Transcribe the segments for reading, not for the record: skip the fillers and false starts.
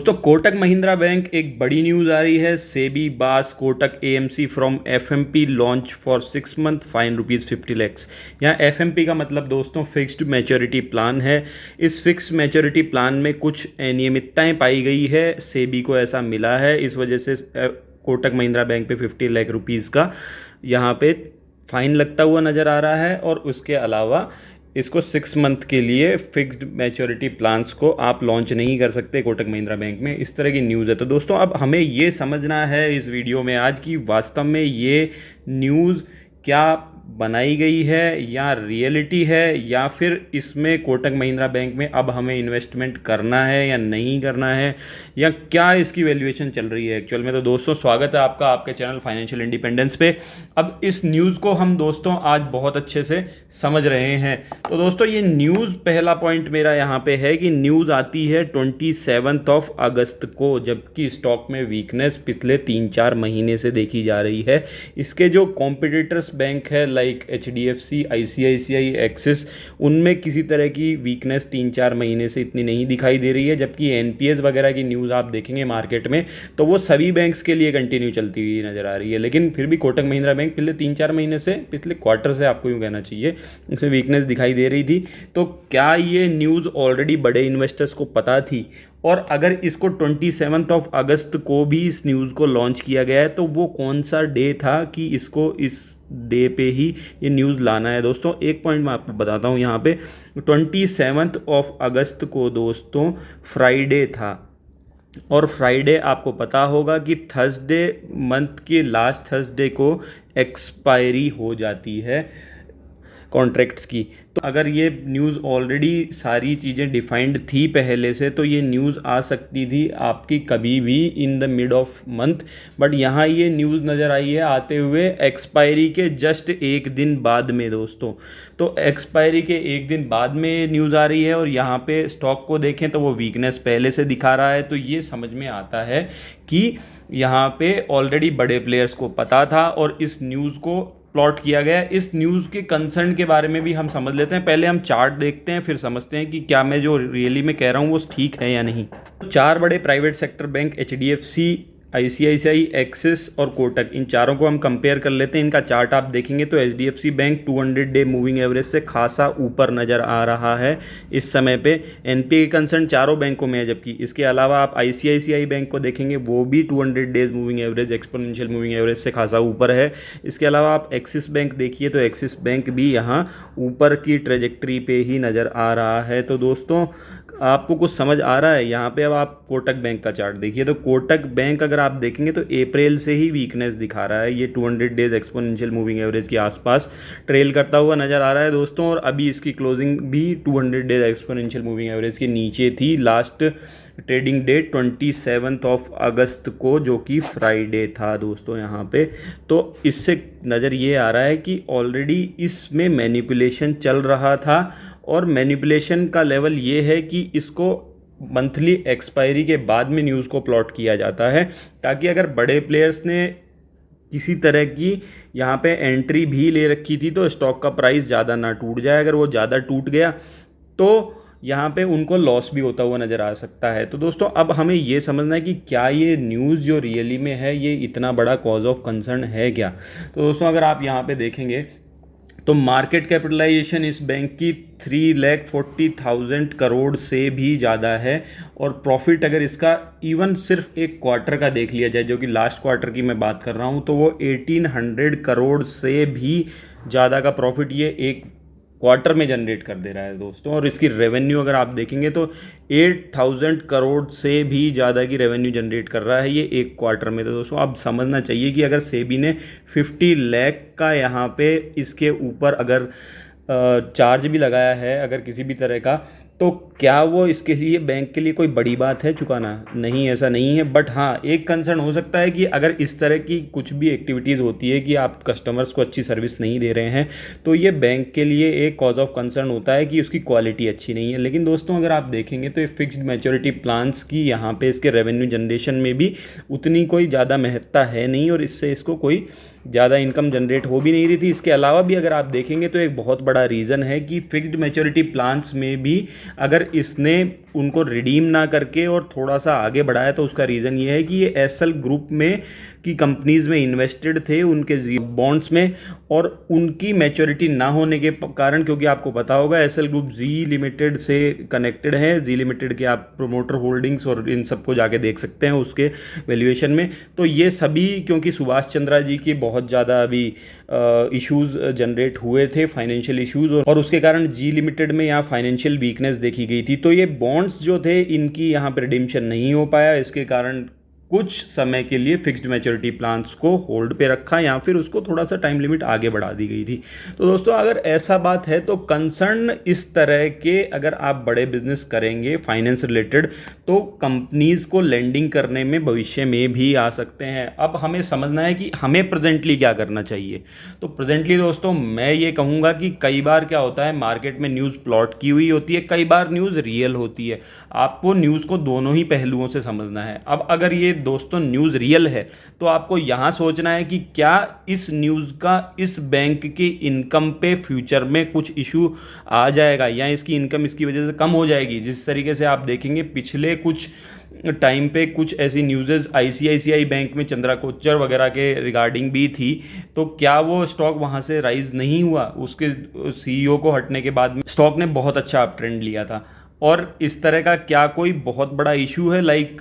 तो कोटक महिंद्रा बैंक एक बड़ी न्यूज़ आ रही है। सेबी बास Kotak AMC from FMP launch for 6 month fine ₹50 lakh. यहाँ एफएमपी का मतलब दोस्तों फिक्स्ड मैच्योरिटी प्लान है। इस फिक्स्ड मैच्योरिटी प्लान में कुछ अनियमितताएं पाई गई है, सेबी को ऐसा मिला है। इस वजह से कोटक महिंद्रा बैंक पे 50 लाख रुपीज़ का यहाँ पे फाइन लगता हुआ नज़र आ रहा है। और उसके अलावा इसको 6 मंथ के लिए फिक्स्ड मैच्योरिटी प्लान्स को आप लॉन्च नहीं कर सकते कोटक महिंद्रा बैंक में। इस तरह की न्यूज़ है। तो दोस्तों अब हमें ये समझना है इस वीडियो में आज की वास्तव में ये न्यूज़ क्या बनाई गई है या रियलिटी है, या फिर इसमें कोटक महिंद्रा बैंक में अब हमें इन्वेस्टमेंट करना है या नहीं करना है, या क्या इसकी वैल्यूएशन चल रही है एक्चुअल में। तो दोस्तों स्वागत है आपका आपके चैनल फाइनेंशियल इंडिपेंडेंस पे। अब इस न्यूज़ को हम दोस्तों आज बहुत अच्छे से समझ रहे हैं। तो दोस्तों ये न्यूज़, पहला पॉइंट मेरा यहाँ पे है कि न्यूज़ आती है 27 अगस्त को, जबकि स्टॉक में वीकनेस पिछले 3-4 महीने से देखी जा रही है। इसके जो कॉम्पिटिटर्स बैंक है लाइक एचडीएफसी, आईसीआईसीआई, एक्सिस, उनमें किसी तरह की वीकनेस 3-4 महीने से इतनी नहीं दिखाई दे रही है। जबकि एनपीएस वगैरह की न्यूज़ आप देखेंगे मार्केट में तो वो सभी बैंक्स के लिए कंटिन्यू चलती हुई नज़र आ रही है। लेकिन फिर भी कोटक महिंद्रा बैंक पिछले 3-4 महीने से, पिछले क्वार्टर से आपको यूँ कहना चाहिए, इसमें वीकनेस दिखाई दे रही थी। तो क्या ये न्यूज़ ऑलरेडी बड़े इन्वेस्टर्स को पता थी? और अगर इसको 27 अगस्त को भी इस न्यूज़ को लॉन्च किया गया है तो वो कौन सा डे था कि इसको इस डे पे ही ये न्यूज़ लाना है? दोस्तों एक पॉइंट मैं आपको बताता हूँ। यहाँ पे 27 अगस्त को दोस्तों फ्राइडे था, और फ्राइडे आपको पता होगा कि थर्सडे, मंथ के लास्ट थर्सडे को एक्सपायरी हो जाती है कॉन्ट्रैक्ट्स की। तो अगर ये न्यूज़ ऑलरेडी सारी चीज़ें डिफाइंड थी पहले से तो ये न्यूज़ आ सकती थी आपकी कभी भी in the mid of month. But यहाँ ये न्यूज़ नज़र आई है आते हुए एक्सपायरी के जस्ट एक दिन बाद में दोस्तों। तो एक्सपायरी के एक दिन बाद में न्यूज़ आ रही है, और यहाँ पे स्टॉक को देखें तो वो वीकनेस पहले से दिखा रहा है। तो ये समझ में आता है कि यहाँ पे ऑलरेडी बड़े प्लेयर्स को पता था और इस न्यूज़ को प्लॉट किया गया। इस न्यूज़ के कंसर्न के बारे में भी हम समझ लेते हैं। पहले हम चार्ट देखते हैं, फिर समझते हैं कि क्या मैं जो रियली में कह रहा हूँ वो ठीक है या नहीं। तो 4 बड़े private sector bank HDFC, ICICI, axis और कोटक, इन चारों को हम कंपेयर कर लेते हैं। इनका चार्ट आप देखेंगे तो HDFC bank 200 day moving average से खासा ऊपर नज़र आ रहा है इस समय पे। एनपीए के कंसर्न चारों बैंकों में है, जबकि इसके अलावा आप आईसीआईसीआई बैंक को देखेंगे वो भी 200 days moving average, exponential moving average से खासा ऊपर है। इसके अलावा आप एक्सिस बैंक देखिए तो एक्सिस बैंक भी यहाँ ऊपर की ट्रेजेक्ट्री पे ही नज़र आ रहा है। तो दोस्तों आपको कुछ समझ आ रहा है यहाँ पे? अब आप कोटक बैंक का चार्ट देखिए तो कोटक बैंक अगर आप देखेंगे तो अप्रैल से ही वीकनेस दिखा रहा है। ये 200 डेज एक्सपोनेंशियल मूविंग एवरेज के आसपास ट्रेल करता हुआ नज़र आ रहा है दोस्तों। और अभी इसकी क्लोजिंग भी 200 डेज एक्सपोनेंशियल मूविंग एवरेज के नीचे थी लास्ट ट्रेडिंग डेट 27 अगस्त को, जो कि फ्राइडे था दोस्तों यहाँ पे। तो इससे नज़र ये आ रहा है कि ऑलरेडी इसमें मैनिपुलेशन चल रहा था, और मैनिपुलेशन का लेवल ये है कि इसको मंथली एक्सपायरी के बाद में न्यूज़ को प्लॉट किया जाता है, ताकि अगर बड़े प्लेयर्स ने किसी तरह की यहाँ पे एंट्री भी ले रखी थी तो स्टॉक का प्राइस ज़्यादा ना टूट जाए। अगर वो ज़्यादा टूट गया तो यहाँ पे उनको लॉस भी होता हुआ नज़र आ सकता है। तो दोस्तों अब हमें ये समझना है कि क्या ये न्यूज़ जो रियली में है ये इतना बड़ा कॉज ऑफ कंसर्न है क्या? तो दोस्तों अगर आप यहाँ पे देखेंगे तो मार्केट कैपिटलाइजेशन इस बैंक की 3,40,000 करोड़ से भी ज़्यादा है, और प्रॉफिट अगर इसका इवन सिर्फ एक क्वार्टर का देख लिया जाए, जो कि लास्ट क्वार्टर की मैं बात कर रहा हूँ, तो वो 1800 करोड़ से भी ज़्यादा का प्रॉफिट ये एक क्वार्टर में जनरेट कर दे रहा है दोस्तों। और इसकी रेवेन्यू अगर आप देखेंगे तो 8,000 करोड़ से भी ज़्यादा की रेवेन्यू जनरेट कर रहा है ये एक क्वार्टर में। तो दोस्तों आप समझना चाहिए कि अगर सेबी ने 50 लाख का यहाँ पे इसके ऊपर अगर चार्ज भी लगाया है अगर किसी भी तरह का, तो क्या वो इसके लिए बैंक के लिए कोई बड़ी बात है चुकाना? नहीं, ऐसा नहीं है। बट हाँ, एक कंसर्न हो सकता है कि अगर इस तरह की कुछ भी एक्टिविटीज़ होती है कि आप कस्टमर्स को अच्छी सर्विस नहीं दे रहे हैं, तो ये बैंक के लिए एक कॉज ऑफ कंसर्न होता है कि उसकी क्वालिटी अच्छी नहीं है। लेकिन दोस्तों अगर आप देखेंगे तो ये फिक्स्ड मैच्योरिटी प्लान्स की यहाँ पे इसके रेवेन्यू जनरेशन में भी उतनी कोई ज़्यादा महत्ता है नहीं, और इससे इसको कोई ज़्यादा इनकम जनरेट हो भी नहीं रही थी। इसके अलावा भी अगर आप देखेंगे तो एक बहुत बड़ा रीज़न है कि फिक्स्ड मैच्योरिटी प्लान्स में भी अगर इसने उनको रिडीम ना करके और थोड़ा सा आगे बढ़ाया, तो उसका रीज़न ये है कि ये एसएल ग्रुप में की कंपनीज़ में इन्वेस्टेड थे, उनके बॉन्ड्स में, और उनकी मैच्योरिटी ना होने के कारण, क्योंकि आपको पता होगा एसएल ग्रुप जी लिमिटेड से कनेक्टेड है, जी लिमिटेड के आप प्रोमोटर होल्डिंग्स और इन सबको जाके देख सकते हैं उसके वैल्यूएशन में। तो ये सभी क्योंकि सुभाष चंद्रा जी की बहुत ज़्यादा अभी इश्यूज़ जनरेट हुए थे, फाइनेंशियल इश्यूज़, और उसके कारण जी लिमिटेड में यहाँ फाइनेंशियल वीकनेस देखी गई थी। तो ये बॉन्ड्स जो थे इनकी यहाँ पर रिडीम्शन नहीं हो पाया, इसके कारण कुछ समय के लिए फिक्स्ड मैच्योरिटी प्लान्स को होल्ड पे रखा या फिर उसको थोड़ा सा टाइम लिमिट आगे बढ़ा दी गई थी। तो दोस्तों अगर ऐसा बात है तो कंसर्न इस तरह के, अगर आप बड़े बिजनेस करेंगे फाइनेंस रिलेटेड, तो कंपनीज़ को लेंडिंग करने में भविष्य में भी आ सकते हैं। अब हमें समझना है कि हमें प्रेजेंटली क्या करना चाहिए। तो प्रेजेंटली दोस्तों मैं ये कहूँगा कि कई बार क्या होता है, मार्केट में न्यूज़ प्लॉट की हुई होती है, कई बार न्यूज़ रियल होती है। आपको न्यूज़ को दोनों ही पहलुओं से समझना है। अब अगर ये दोस्तों न्यूज़ रियल है तो आपको यहाँ सोचना है कि क्या इस न्यूज़ का इस बैंक की इनकम पे फ्यूचर में कुछ इशू आ जाएगा, या इसकी इनकम इसकी वजह से कम हो जाएगी। जिस तरीके से आप देखेंगे पिछले कुछ टाइम पे कुछ ऐसी न्यूज़ेस आईसीआईसीआई बैंक में चंद्रा कोच्चर वगैरह के रिगार्डिंग भी थी, तो क्या वो स्टॉक वहाँ से राइज नहीं हुआ? उसके सीईओ को हटने के बाद स्टॉक ने बहुत अच्छा अप ट्रेंड लिया था। और इस तरह का क्या कोई बहुत बड़ा इशू है, लाइक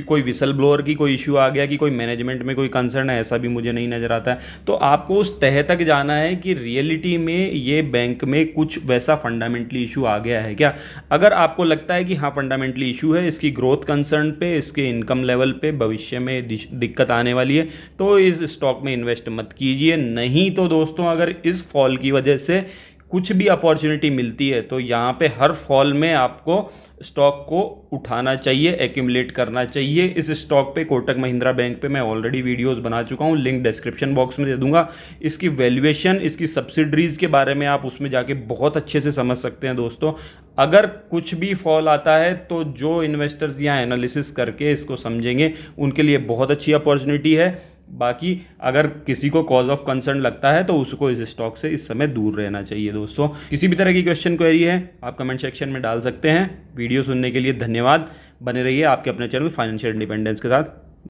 कोई विसल ब्लोअर की कोई इशू आ गया कि कोई मैनेजमेंट में कोई कंसर्न है, ऐसा भी मुझे नहीं नज़र आता है। तो आपको उस तह तक जाना है कि रियलिटी में ये बैंक में कुछ वैसा फंडामेंटली इशू आ गया है क्या। अगर आपको लगता है कि हाँ फंडामेंटली इशू है, इसकी ग्रोथ कंसर्न पे, इसके इनकम लेवल पे भविष्य में दिक्कत आने वाली है, तो इस स्टॉक में इन्वेस्ट मत कीजिए। नहीं तो दोस्तों अगर इस फॉल की वजह से कुछ भी अपॉर्चुनिटी मिलती है तो यहाँ पे हर फॉल में आपको स्टॉक को उठाना चाहिए, एक्यूमुलेट करना चाहिए। इस स्टॉक पे कोटक महिंद्रा बैंक पे मैं ऑलरेडी वीडियोस बना चुका हूँ, लिंक डिस्क्रिप्शन बॉक्स में दे दूंगा। इसकी वैल्यूएशन, इसकी सब्सिडरीज के बारे में आप उसमें जाके बहुत अच्छे से समझ सकते हैं दोस्तों। अगर कुछ भी फॉल आता है तो जो इन्वेस्टर्स यहाँ एनालिसिस करके इसको समझेंगे उनके लिए बहुत अच्छी अपॉर्चुनिटी है। बाकी अगर किसी को कॉज ऑफ कंसर्न लगता है तो उसको इस स्टॉक से इस समय दूर रहना चाहिए। दोस्तों किसी भी तरह की क्वेश्चन क्वेरी है आप कमेंट सेक्शन में डाल सकते हैं। वीडियो सुनने के लिए धन्यवाद। बने रहिए आपके अपने चैनल फाइनेंशियल इंडिपेंडेंस के साथ।